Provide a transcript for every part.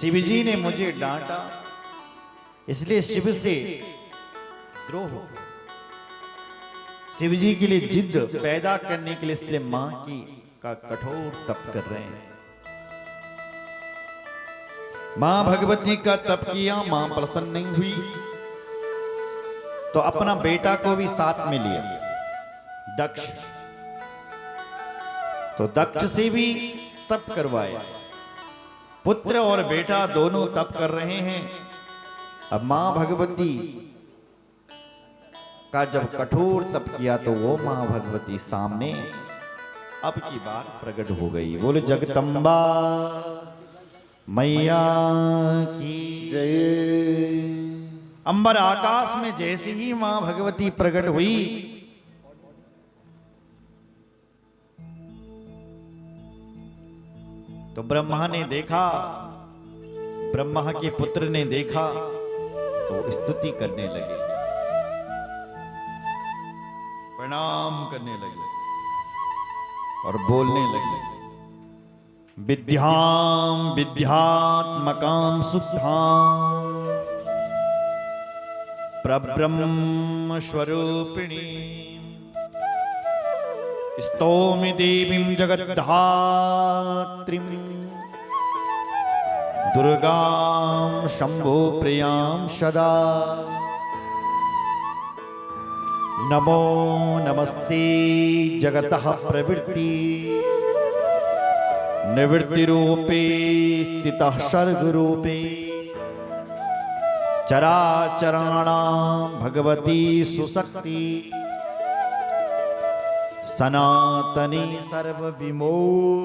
शिव जी ने मुझे डांटा, इसलिए शिव से द्रोह, शिव जी के लिए जिद पैदा करने के लिए इसलिए मां की का कठोर तप कर रहे हैं। मां भगवती का तप किया, मां प्रसन्न नहीं हुई तो अपना बेटा को भी साथ में लिया, दक्ष। तो दक्ष से भी तप करवाया। पुत्र और बेटा दोनों तप कर रहे हैं। अब मां भगवती का जब कठोर तप किया तो वो मां भगवती सामने अब की बात प्रकट हो गई। बोले जगदम्बा मैया की जय। अंबर आकाश में जैसे ही मां भगवती प्रकट हुई, तो ब्रह्मा ने देखा, ब्रह्मा के पुत्र ने देखा तो स्तुति करने लगे, प्रणाम करने लगे और बोलने लगे, विद्याम विद्यात्मकाम शुद्धाम प्रब्रह्म स्वरूपिणी स्तौमि देवीं जगद्धात्रीं दुर्गां शंभो प्रियां सदा। नमो नमस्ते जगतः प्रवृत्ति निवृत्ति रूपे स्थितः सर्ग रूपे चराचराणां भगवती सुशक्ति सनातनी सर्वविमोहनी।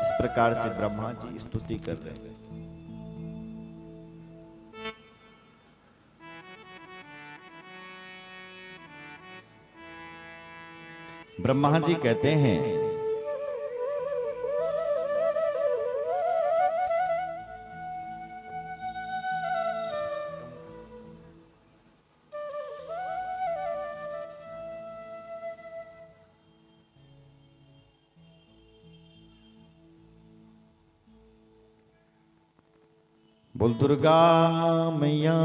इस प्रकार से ब्रह्मा जी स्तुति कर रहे हैं। ब्रह्मा जी कहते हैं बोल दुर्गा मैया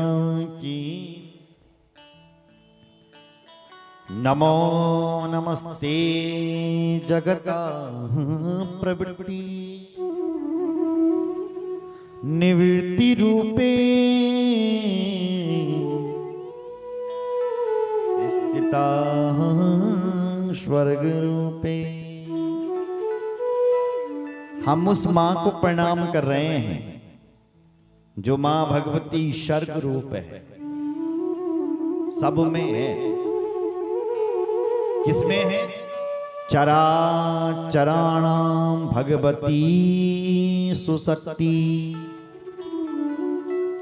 की नमो नमस्ते जगता प्रवृत्ति निवृत्ति रूपे स्थिता स्वर्ग रूपे। हम उस मां को प्रणाम कर रहे हैं जो मां भगवती सर्ग रूप है, सब में है। किसमें है? चराचराणां भगवती सुशक्ति।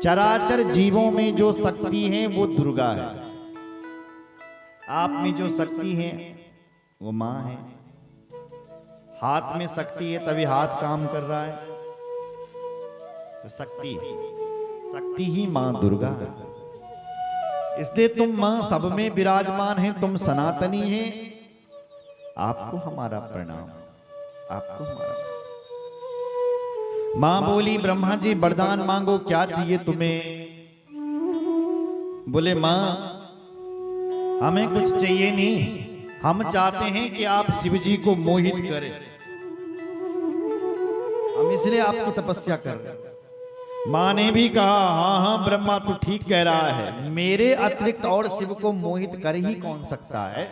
चराचर जीवों में जो शक्ति है वो दुर्गा है। आप में जो शक्ति है वो मां है। हाथ में शक्ति है तभी हाथ काम कर रहा है, तो शक्ति ही मां दुर्गा है। इसलिए तुम मां सब में विराजमान है, तुम सनातनी है। आपको हमारा प्रणाम, आपको हमारा। मां बोली ब्रह्मा जी वरदान मांगो, क्या चाहिए तुम्हें? बोले मां हमें कुछ चाहिए नहीं, हम चाहते हैं कि आप शिव जी को मोहित करें, हम इसलिए आपकी तपस्या कर रहे हैं। मां ने भी कहा हाँ हाँ ब्रह्मा तू ठीक कह रहा है, मेरे अतिरिक्त और शिव को मोहित कर ही कौन सकता है?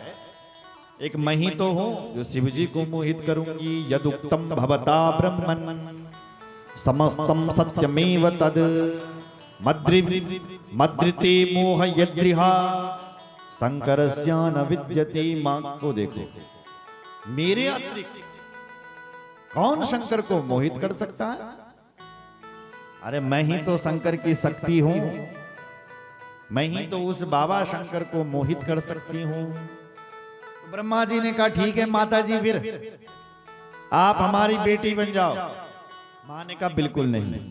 एक मैं ही तो हूं जो शिव जी को मोहित करूंगी। यदुक्तम भवता ब्रह्मन् समस्तम सत्यमेव तद मद्रिते मोह यद्रिहा शंकरस्या न विद्यते। मां को देखो, मेरे अतिरिक्त कौन शंकर को मोहित कर सकता है? अरे मैं ही तो शंकर की शक्ति हूं, मैं ही तो उस बाबा शंकर को मोहित कर सकती हूं। तो ब्रह्मा जी ने कहा ठीक है माता जी, फिर आप हमारी बेटी बन जाओ। मां ने कहा बिल्कुल नहीं,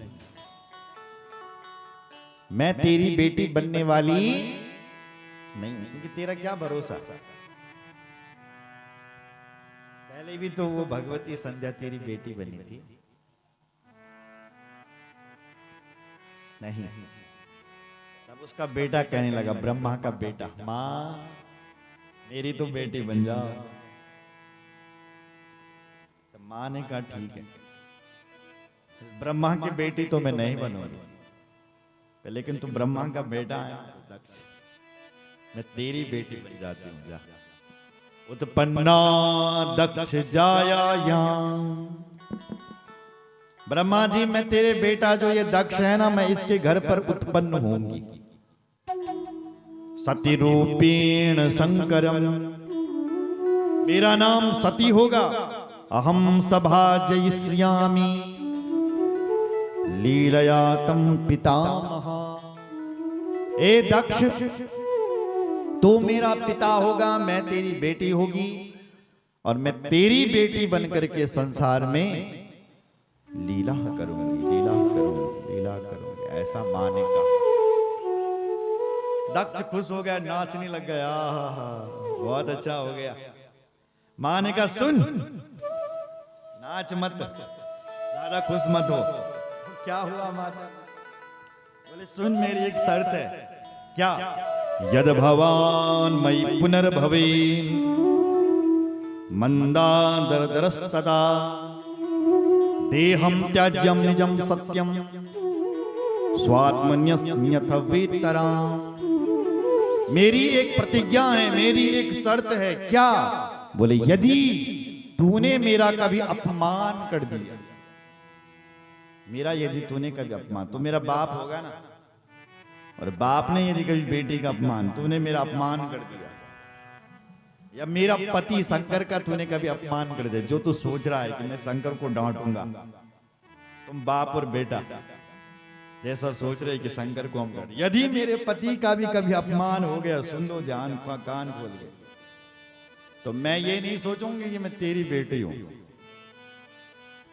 मैं तेरी बेटी बनने वाली नहीं, क्योंकि तेरा क्या भरोसा। पहले भी तो वो भगवती संध्या तेरी बेटी बनी थी। नहीं, तब उसका बेटा कहने लगा, ब्रह्मा का बेटा, माँ मेरी तो बेटी बन जाओ। तो माँ ने कहा ठीक है, ब्रह्मा की बेटी तो मैं नहीं बनूंगी, लेकिन तू ब्रह्मा का बेटा है दक्ष, मैं तेरी बेटी बन जाती हूँ, जा। उत्पन्ना दक्ष जाया याम। ब्रह्मा जी, मैं तेरे बेटा जो ये दक्ष है ना, मैं इसके घर पर उत्पन्न होंगी। सती रूपेण शंकरम, मेरा नाम सती होगा। अहम सभा जयिष्यामि लीलया तम पितामह। ए दक्ष, तू मेरा पिता होगा, मैं तेरी बेटी होगी, और मैं तेरी बेटी बनकर के संसार में लीला करूंगी, लीला करूंगी, लीला करूंगी, ऐसा मां ने कहा। दक्ष खुश हो गया, नाचने लग गया, बहुत अच्छा हो गया। मां ने कहा सुन, नाच मत, ज्यादा खुश मत हो। क्या हुआ माता? बोले सुन, मेरी एक शर्त है। क्या? यद भवान मयि पुनर्भवेन मंदादरदरस्तदा देहम त्याज्यम निजम सत्यम स्वात्मन्यथ वेतरा। मेरी एक प्रतिज्ञा है, मेरी एक शर्त है। क्या? बोले यदि तूने मेरा कभी अपमान कर दिया, मेरा यदि तूने कभी अपमान, तो मेरा बाप होगा ना, और बाप ने यदि कभी बेटी का अपमान, तूने मेरा अपमान कर दिया, या मेरा पति शंकर का तूने कभी अपमान कर दिया, जो तू सोच रहा है कि मैं शंकर को डांटूंगा, तुम बाप और बेटा जैसा सोच रहे कि शंकर को हम कर, यदि मेरे पति का भी कभी अपमान हो गया, सुन लो ध्यान का कान खोल के, तो मैं ये नहीं सोचूंगी कि मैं तेरी बेटी हूं,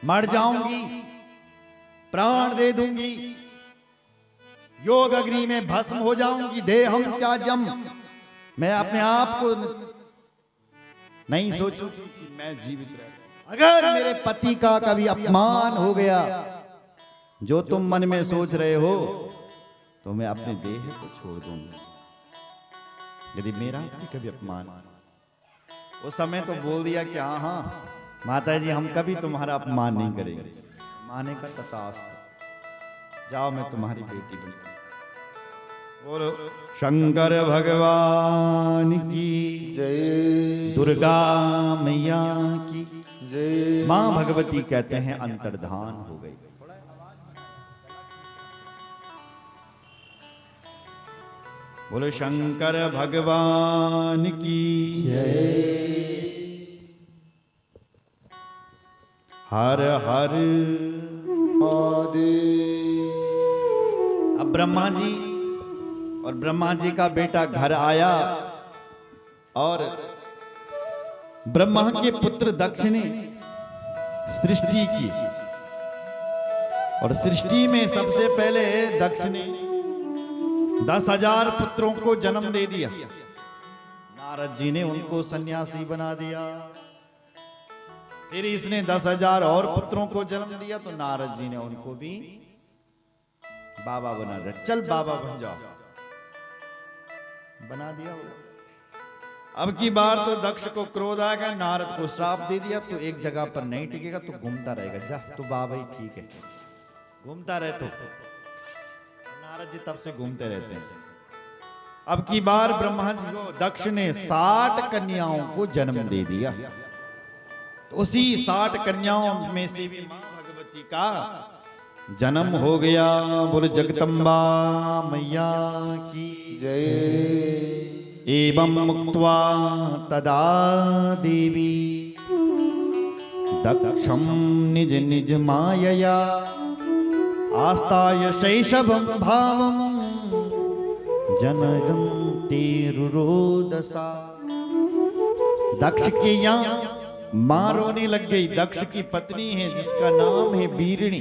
मर जाऊंगी, प्राण दे दूंगी, योग अग्नि में भस्म हो जाऊंगी, देहम त्याजम। मैं अपने आप को नहीं सोचूंगी कि मैं जीवित रह। अगर मेरे पति का कभी अपमान हो गया, जो तुम मन में सोच रहे हो, तो मैं अपने देह को छोड़ दूंगा। यदि मेरा भी कभी अपमान, उस समय तो बोल दिया कि हाँ हाँ माता जी, हम कभी तुम्हारा अपमान नहीं करेंगे। माने का तथास्तु, जाओ मैं तुम्हारी बेटी बन। बोलो शंकर भगवान की जय, दुर्गा मैया की जय। मां भगवती कहते हैं अंतर्धान हो गई। बोलो शंकर भगवान की जय। हर हर महादेव। अब ब्रह्मा जी और ब्रह्मा जी का बेटा घर आया, और ब्रह्मा के पुत्र दक्ष ने सृष्टि की, और सृष्टि में सबसे पहले दक्ष ने 10,000 पुत्रों को जन्म दे दिया। नारद जी ने उनको सन्यासी बना दिया। फिर इसने 10,000 और पुत्रों को जन्म दिया, तो नारद जी ने उनको भी बाबा बना दिया। चल बाबा बन जाओ, बना दिया। अब की बार तो दक्ष को क्रोध आ गया, नारद को श्राप दे दिया, तो एक जगह पर नहीं टिकेगा, तो घूमता रहेगा। जा तू बाबा ही ठीक है, घूमता रहे। तो नारद जी तब से घूमते रहते हैं। अब की बार ब्रह्मा जी को दक्ष ने 60 कन्याओं को जन्म दे दिया। तो उसी 60 कन्याओं में से भी मां भगवती का जन्म हो गया। बोले जगदम्बा मैया की जय। एवं मुक्त्वा तदा देवी दक्षं निज निज मायया आस्ताय शैशवं भावं जनयन्ति रुरोदसा। दक्ष के यहाँ मां रोने लग गई। दक्ष की पत्नी है जिसका नाम है बीरणी।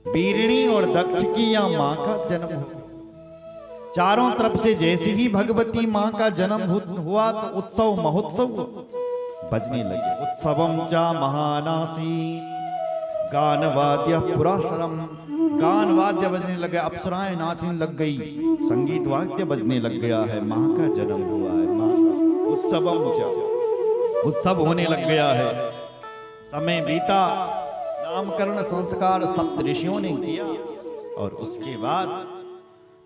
बीरणी और दक्ष की यहाँ मां का जन्म हुआ। चारों तरफ से जैसे ही भगवती मां का जन्म हुआ तो उत्सव महोत्सव बजने लगे। उत्सवम च महानासीन गानवाद्य पुराशरम, गान वाद्य बजने लगे, अप्सराएं नाचने लग गई, संगीत वाद्य बजने लग गया है, माँ का जन्म हुआ है, माँ का उत्सवम च, उत्सव होने लग गया है। समय बीता, नामकरण संस्कार सप्त ऋषियों ने किया और उसके बाद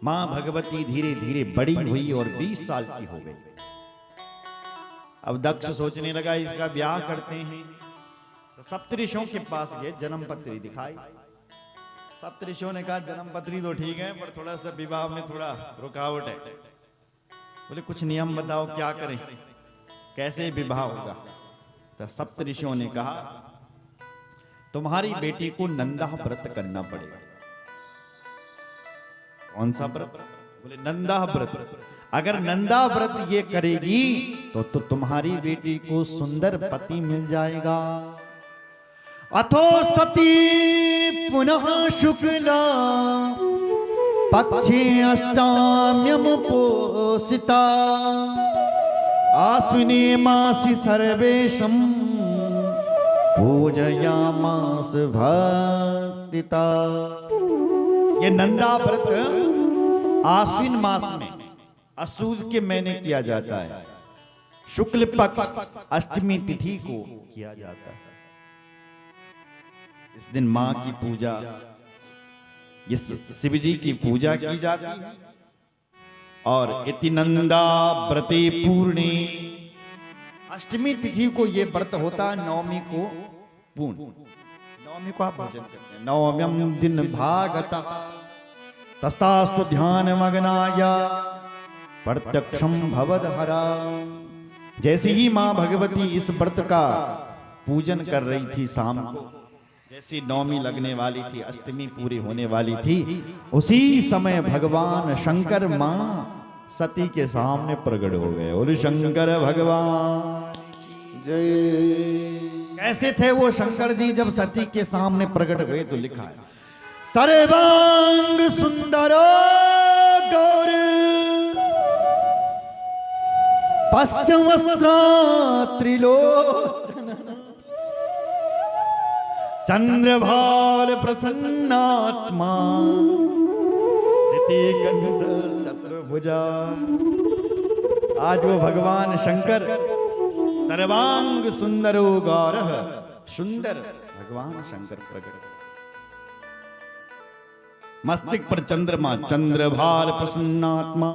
मां भगवती धीरे धीरे बड़ी हुई और 20 साल की हो गई। अब दक्ष सोचने लगा इसका ब्याह करते हैं, तो सप्तऋषियों के पास गए, जन्म पत्री दिखाई। सप्तऋषियों ने कहा जन्म पत्री तो ठीक है पर थोड़ा सा विवाह में थोड़ा रुकावट है। बोले कुछ नियम बताओ क्या करें, कैसे विवाह होगा। तो सप्तऋषियों ने कहा तुम्हारी बेटी को नंदा व्रत करना पड़ेगा। कौन सा व्रत? बोले नंदा व्रत। अगर नंदा व्रत ये करेगी तो तुम्हारी बेटी को सुंदर पति मिल जाएगा। अथो सती पुनः शुक्ला पक्षे अष्टाम्यम पोषिता आश्विने मासि सर्वेशम पूजयामास भक्तिता। ये नंदा व्रत आश्विन मास में असूज के महीने किया जाता है, शुक्ल पक्ष अष्टमी तिथि को किया जाता है। इस दिन मां की पूजा, इस शिव जी की पूजा की जाती है। और इति नंदा व्रते पूर्णे, अष्टमी तिथि को ये व्रत होता है, नवमी को पूर्ण, नवमी को आप भोजन करते हैं। नवम्यम दिन भागता तस्तास्तु ध्यान मग्नाया प्रत्यक्षम भवदहरा। जैसे ही मां भगवती इस व्रत का पूजन कर रही थी, शाम को जैसी नवमी लगने वाली थी, अष्टमी पूरी होने वाली थी, उसी समय भगवान शंकर मां सती के सामने प्रकट हो गए। बोले शंकर भगवान जय। कैसे थे वो शंकर जी जब सती के सामने प्रकट हुए? तो लिखा है सर्वांग सुंदरो गौर पश्चिम वस्त्र त्रिलोचन चंद्रभाल प्रसन्नात्मा सिति कंठ चतुर्भुजा। आज वो भगवान शंकर सर्वांग सुंदरो गौरः, सुंदर भगवान शंकर प्रकट, मस्तिष्क पर चंद्रमा, चंद्रभाल प्रसन्नात्मा,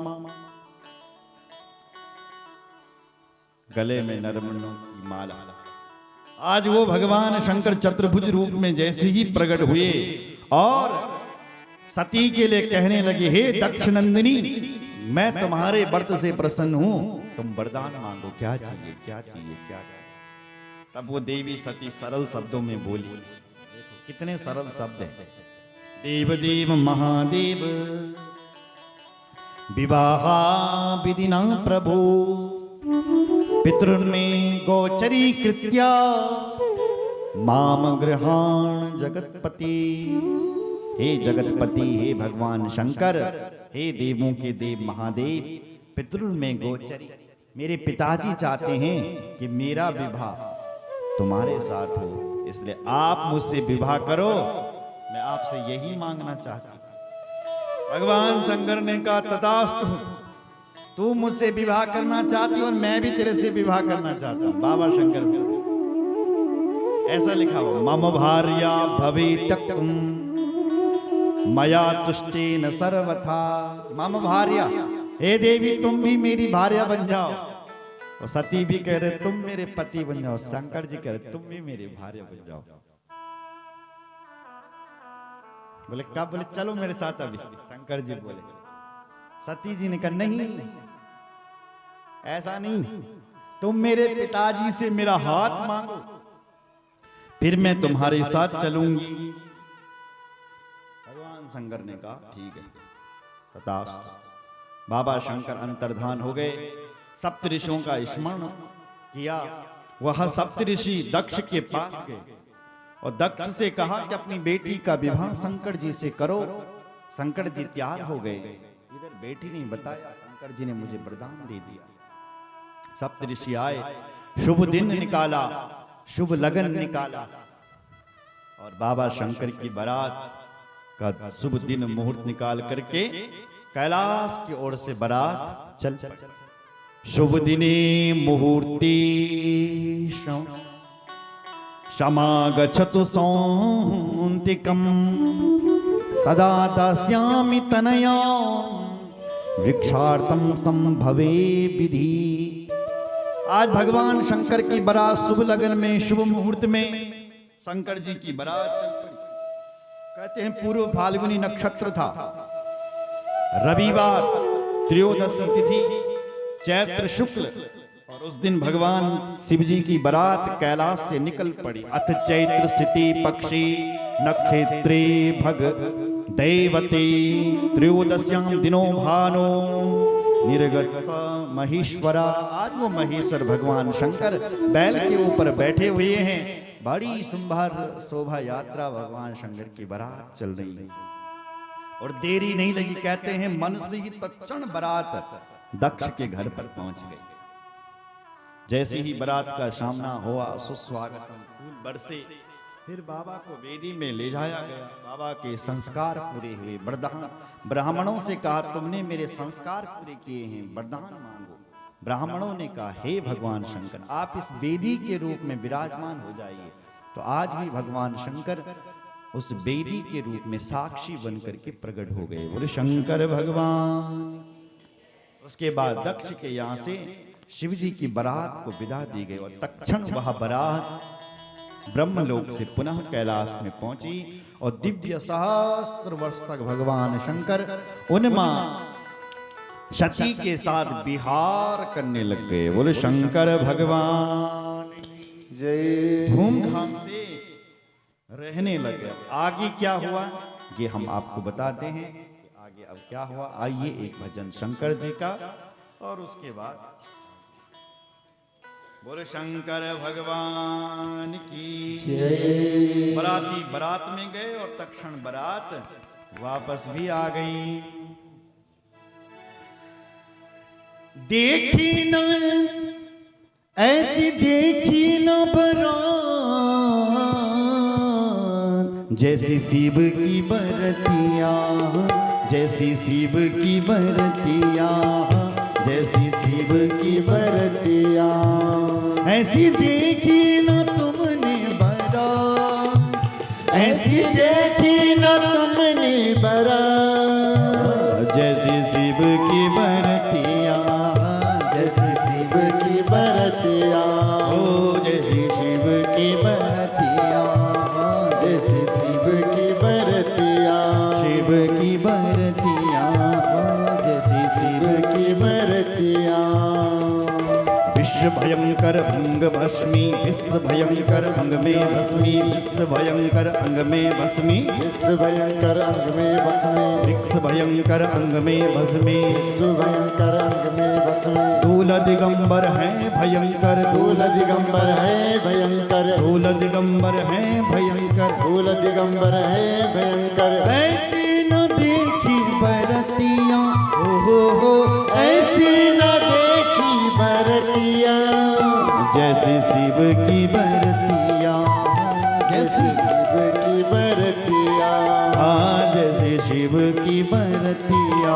गले में नरमणों की माला। आज वो भगवान शंकर चतुर्भुज रूप में जैसे ही प्रकट हुए और सती के लिए कहने लगे, हे दक्ष नंदिनी, मैं तुम्हारे व्रत से प्रसन्न हूं, तुम वरदान मांगो, क्या चाहिए क्या चाहिए क्या चाहिए। तब वो देवी सती सरल शब्दों में बोली, कितने सरल शब्द हैं। देव देव महादेव विवाहा विधिना प्रभु पितृन्मे गोचरी कृत्या माम गृहाण जगतपति। हे जगतपति, हे भगवान शंकर, हे देवों के देव महादेव, पितृन्मे गोचरी, मेरे पिताजी चाहते हैं कि मेरा विवाह तुम्हारे साथ हो, इसलिए आप मुझसे विवाह करो, मैं आपसे यही मांगना चाहता हूं। भगवान शंकर ने कहा तथास्तु, तू मुझसे विवाह करना चाहती और मैं भी तेरे से विवाह करना चाहता हूं। बाबा शंकर ऐसा लिखा हो, मम भार्या भवेतक्कुम मया तुष्टेन सर्वथा। मम भार्या, हे देवी तुम भी मेरी भार्या बन जाओ। और सती भी कह रहे तुम मेरे पति बन जाओ, शंकर जी कह रहे तुम भी मेरी भार्या बन जाओ। बोले कब? बोले चलो मेरे साथ अभी। शंकर जी बोले, सती जी ने कहा नहीं, ऐसा नहीं, तुम मेरे पिताजी से मेरा हाथ मांगो, फिर मैं तुम्हारे साथ चलूंगी। भगवान शंकर ने कहा ठीक है तथास्तु। बाबा शंकर अंतर्धान हो गए, सप्तऋषियों का स्मरण किया। वह सप्तऋषि दक्ष के पास गए और दक्ष से कहा कि अपनी बेटी का विवाह शंकर जी से करो। शंकर जी तैयार हो गए। इधर बेटी नहीं बताया, शंकर जी ने मुझे वरदान दे दिया। सप्तऋषि आए, शुभ दिन निकाला, शुभ लगन निकाला और बाबा शंकर की बारात का शुभ दिन मुहूर्त निकाल करके कैलाश की ओर से बारात चल पड़ी। शुभ दिने मुहूर्ते समागच्छतु सौन्तिकम् तदा दास्यामि तनया भिक्षार्थं संभवे विधि। आज भगवान शंकर की बारात शुभ लगन में, शुभ मुहूर्त में शंकर जी की बारात चल पड़ी। कहते हैं पूर्व फाल्गुनी नक्षत्र था, रविवार, त्रयोदशी तिथि, चैत्र शुक्ल, और उस दिन भगवान शिव जी की बारात कैलाश से निकल पड़ी। अथ चैत्र स्थिति पक्षी नक्षत्रे भग दैवते त्रयोदश्याम दिनो भानो निर्गत महेश्वरा। आज वो महेश्वर भगवान शंकर बैल के ऊपर बैठे हुए हैं। बड़ी सुंदर शोभा यात्रा भगवान शंकर की बारात चल रही है और देरी नहीं लगी। कहते हैं मन से ही तत्क्षण बारात दक्ष के घर पर पहुंच गई। जैसे ही बारात का सामना हुआ, सुस्वागतम, फूल बरसे, फिर बाबा को वेदी में ले जाया गया। बाबा के संस्कार पूरे हुए। ब्राह्मणों से कहा तुमने मेरे संस्कार पूरे किए हैं, वरदान मांगो। ब्राह्मणों ने कहा हे भगवान शंकर, आप इस वेदी के रूप में विराजमान हो जाइए। तो आज भी भगवान शंकर उस वेदी के रूप में साक्षी बनकर के प्रकट हो गए। बोले शंकर भगवान। उसके बाद दक्ष के यहाँ से शिव जी की बारात को विदा दी गई और तत्क्षण वह बारात ब्रह्मलोक से पुनः कैलाश में पहुंची और दिव्य सहस्त्र वर्ष तक भगवान शंकर उनमा सती के साथ विहार करने लग गए। बोले शंकर भगवान जय। धूमधाम से रहने लगे। आगे क्या हुआ ये हम आपको बताते हैं कि आगे अब क्या हुआ। आइए एक भजन शंकर जी का और उसके बाद बोले शंकर भगवान की जय। बराती बारात में गए और तत्क्षण बारात वापस भी आ गई। देखी न ऐसी देखी न बारात जैसी शिव की बरतिया, जैसी शिव की बरतिया, जैसी शिव की बरतिया। ऐसी देखी न तुमने बारात, ऐसी देखी न तुमने बारात जैसी शिव की बरतिया, जैसी शिव की बरतिया, ओ जैसी शिव की बरतिया, जैसी शिव की बरतिया, शिव की बरतिया, जैसी शिव की बरतिया। विश्व भयंकर भंग भस्मी, विश्व भयंकर अंग में भस्मी, विश्व भयंकर अंग में भस्मी, विश्व भयंकर अंग में भस्मी, विश्व भयंकर अंग में भस्मी, विश्व भयंकर अंग में भस्मी। दूल दिगंबर है भयंकर, दूल दिगंबर है भयंकर, दूल दिगंबर है भयंकर, दूल दिगंबर है भयंकर। ऐसी न देखी बरतिया, हो ऐसी न देखी बरतिया, जैसी शिव की बरतिया, जैसी शिव की बरतिया, जैसे शिव की बरतिया,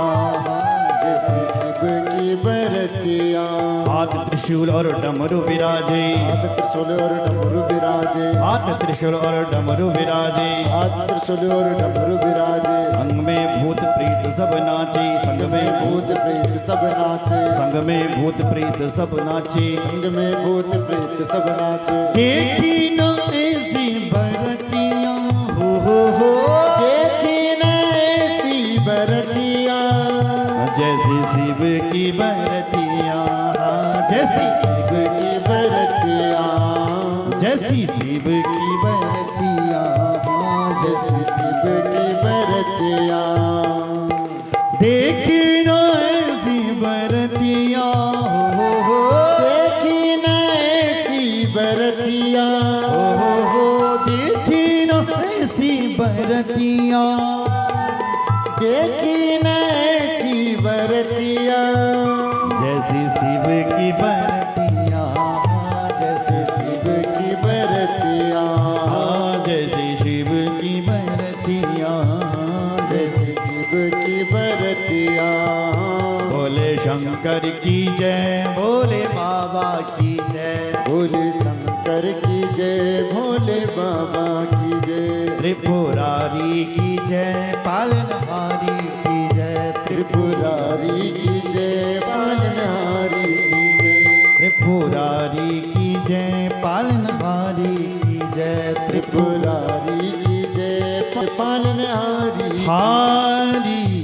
जैसी शिव की बरतिया। हाथ त्रिशूल और डमरू विराजे, हाथ त्रिशूल और डमरू विराजे, हाथ त्रिशूल और डमरू विराजे, हाथ त्रिशूल और डमरू विराजे। संग में भूत प्रीत सब नाचे, संग में भूत प्रेत सब नाचे, संग में भूत प्रीत सब नाचे, संग में भूत प्रेत सब नाचे। देखी न ऐसी बरतिया, हो देखी न ऐसी बरतिया, जैसी शिव की बरतिया, जैसी शिव की बरतिया, जैसी शिव की बरतिया, जैसी शिव की बरतिया। देखी न ऐसी बरतिया, हो देखी न ऐसी बरतिया, देखी न ऐसी बरतिया, देखी न ऐसी बरतिया, जैसी शिव की बरतिया, शंकर की जय, भोले बाबा की जय। भोले शंकर की जय, भोले बाबा की जय। त्रिपुरारी की जय, पालनहारी की जय। त्रिपुरारी की जय, पालनहारी की जय। त्रिपुरारी की जय, पालनहारी की जय। त्रिपुरारी की जय, पालनहारी। हारी